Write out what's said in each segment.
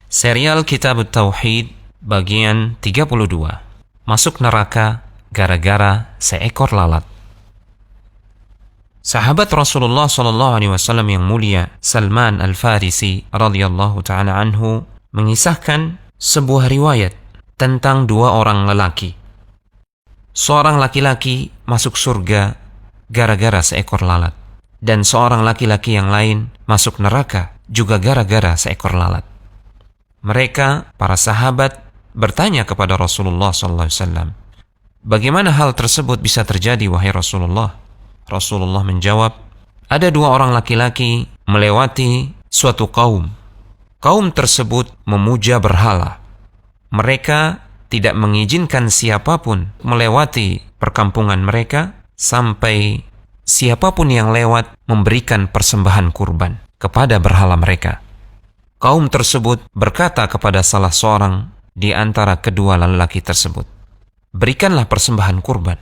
Serial Kitab Tauhid bagian 32. Masuk neraka gara-gara seekor lalat. Sahabat Rasulullah SAW yang mulia Salman Al-Farisi radhiyallahu ta'ala anhu mengisahkan sebuah riwayat tentang dua orang lelaki. Seorang laki-laki masuk surga gara-gara seekor lalat, dan seorang laki-laki yang lain masuk neraka juga gara-gara seekor lalat. Mereka, para sahabat, bertanya kepada Rasulullah SAW, bagaimana hal tersebut bisa terjadi, wahai Rasulullah? Rasulullah menjawab, ada dua orang laki-laki melewati suatu kaum. Kaum tersebut memuja berhala. Mereka tidak mengizinkan siapapun melewati perkampungan mereka sampai siapapun yang lewat memberikan persembahan kurban kepada berhala mereka. Kaum tersebut berkata kepada salah seorang di antara kedua lelaki tersebut, berikanlah persembahan kurban.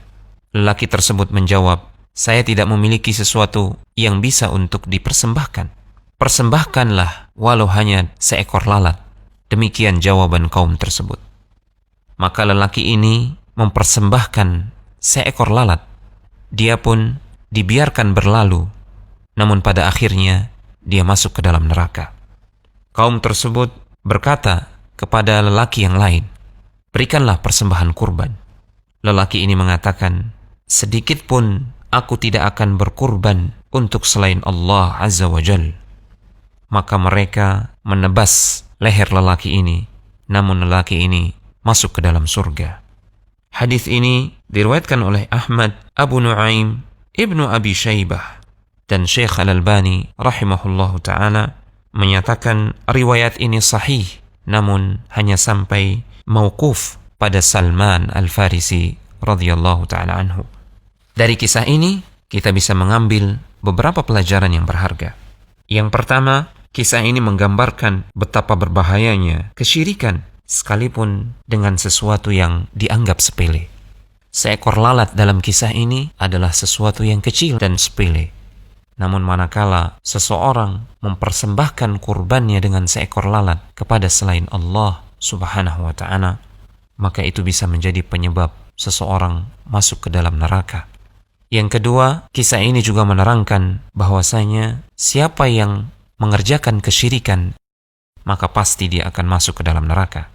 Lelaki tersebut menjawab, saya tidak memiliki sesuatu yang bisa untuk dipersembahkan. Persembahkanlah walau hanya seekor lalat. Demikian jawaban kaum tersebut. Maka lelaki ini mempersembahkan seekor lalat. Dia pun dibiarkan berlalu, namun pada akhirnya dia masuk ke dalam neraka. Kaum tersebut berkata kepada lelaki yang lain, berikanlah persembahan kurban. Lelaki ini mengatakan, sedikit pun aku tidak akan berkurban untuk selain Allah Azza wa Jal. Maka mereka menebas leher lelaki ini, namun lelaki ini masuk ke dalam surga. Hadis ini diriwayatkan oleh Ahmad, Abu Nuaim, Ibnu Abi Syaibah, dan Syekh Al-Albani rahimahullahu ta'ala menyatakan riwayat ini sahih, namun hanya sampai mauquf pada Salman Al-Farisi radhiyallahu ta'ala anhu. Dari kisah ini kita bisa mengambil beberapa pelajaran yang berharga. Yang pertama, kisah ini menggambarkan betapa berbahayanya kesyirikan sekalipun dengan sesuatu yang dianggap sepele. Seekor lalat dalam kisah ini adalah sesuatu yang kecil dan sepele. Namun manakala seseorang mempersembahkan kurbannya dengan seekor lalat kepada selain Allah Subhanahu wa ta'ala, maka itu bisa menjadi penyebab seseorang masuk ke dalam neraka. Yang kedua, kisah ini juga menerangkan bahwasanya siapa yang mengerjakan kesyirikan, maka pasti dia akan masuk ke dalam neraka.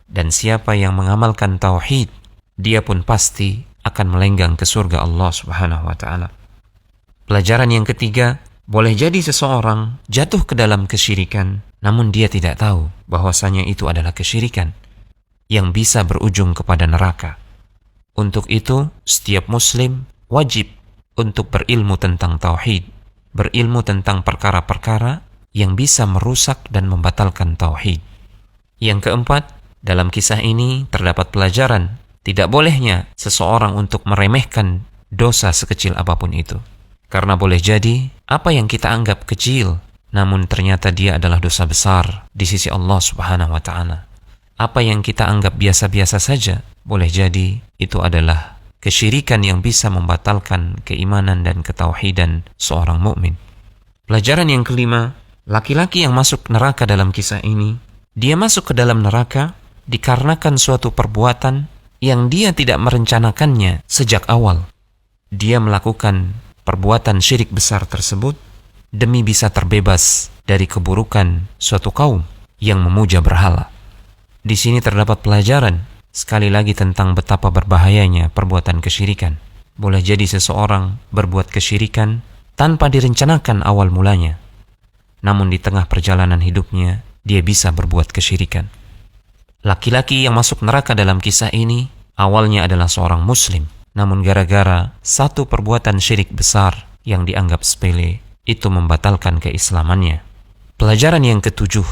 Dan siapa yang mengamalkan tauhid, dia pun pasti akan melenggang ke surga Allah Subhanahu wa ta'ala. Pelajaran yang ketiga, boleh jadi seseorang jatuh ke dalam kesyirikan, namun dia tidak tahu bahwasanya itu adalah kesyirikan yang bisa berujung kepada neraka. Untuk itu, setiap muslim wajib untuk berilmu tentang tauhid, berilmu tentang perkara-perkara yang bisa merusak dan membatalkan tauhid. Yang keempat, dalam kisah ini terdapat pelajaran tidak bolehnya seseorang untuk meremehkan dosa sekecil apapun itu. Karena boleh jadi apa yang kita anggap kecil, namun ternyata dia adalah dosa besar di sisi Allah Subhanahu wa ta'ala. Apa yang kita anggap biasa-biasa saja, boleh jadi itu adalah kesyirikan yang bisa membatalkan keimanan dan ketauhidan seorang mukmin. Pelajaran yang kelima, laki-laki yang masuk neraka dalam kisah ini, dia masuk ke dalam neraka dikarenakan suatu perbuatan yang dia tidak merencanakannya sejak awal. Dia melakukan perbuatan syirik besar tersebut demi bisa terbebas dari keburukan suatu kaum yang memuja berhala. Di sini terdapat pelajaran sekali lagi tentang betapa berbahayanya perbuatan kesyirikan. Boleh jadi seseorang berbuat kesyirikan tanpa direncanakan awal mulanya, namun di tengah perjalanan hidupnya dia bisa berbuat kesyirikan. Laki-laki yang masuk neraka dalam kisah ini awalnya adalah seorang muslim, namun gara-gara satu perbuatan syirik besar yang dianggap sepele, itu membatalkan keislamannya. Pelajaran yang ketujuh,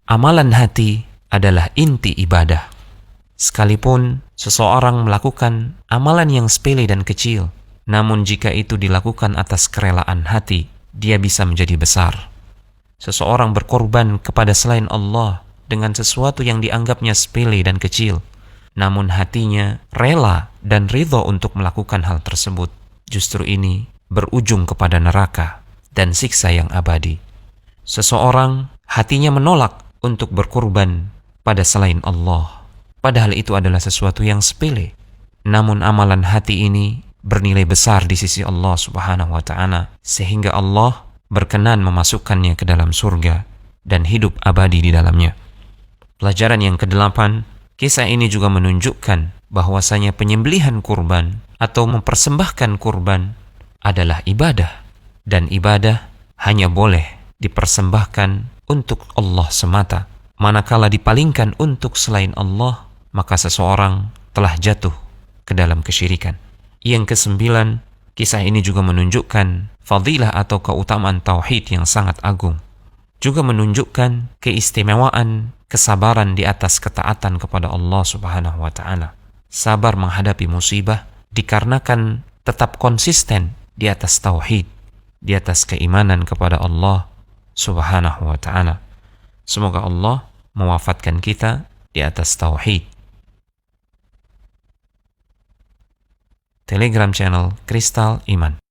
amalan hati adalah inti ibadah. Sekalipun seseorang melakukan amalan yang sepele dan kecil, namun jika itu dilakukan atas kerelaan hati, dia bisa menjadi besar. Seseorang berkorban kepada selain Allah dengan sesuatu yang dianggapnya sepele dan kecil, namun hatinya rela dan ridho untuk melakukan hal tersebut, justru ini berujung kepada neraka dan siksa yang abadi. Seseorang hatinya menolak untuk berkurban pada selain Allah. Padahal itu adalah sesuatu yang sepele. Namun amalan hati ini bernilai besar di sisi Allah Subhanahu wa Ta'ala, sehingga Allah berkenan memasukkannya ke dalam surga dan hidup abadi di dalamnya. Pelajaran yang ke-8, kisah ini juga menunjukkan bahwasanya penyembelihan kurban atau mempersembahkan kurban adalah ibadah, dan ibadah hanya boleh dipersembahkan untuk Allah semata. Manakala dipalingkan untuk selain Allah, maka seseorang telah jatuh ke dalam kesyirikan. Yang ke-9, kisah ini juga menunjukkan fadilah atau keutamaan tauhid yang sangat agung. Juga menunjukkan keistimewaan kesabaran di atas ketaatan kepada Allah Subhanahu wa Ta'ala. Sabar menghadapi musibah dikarenakan tetap konsisten di atas tauhid, di atas keimanan kepada Allah Subhanahu wa Ta'ala. Semoga Allah mewafatkan kita di atas tauhid. Telegram channel Kristal Iman.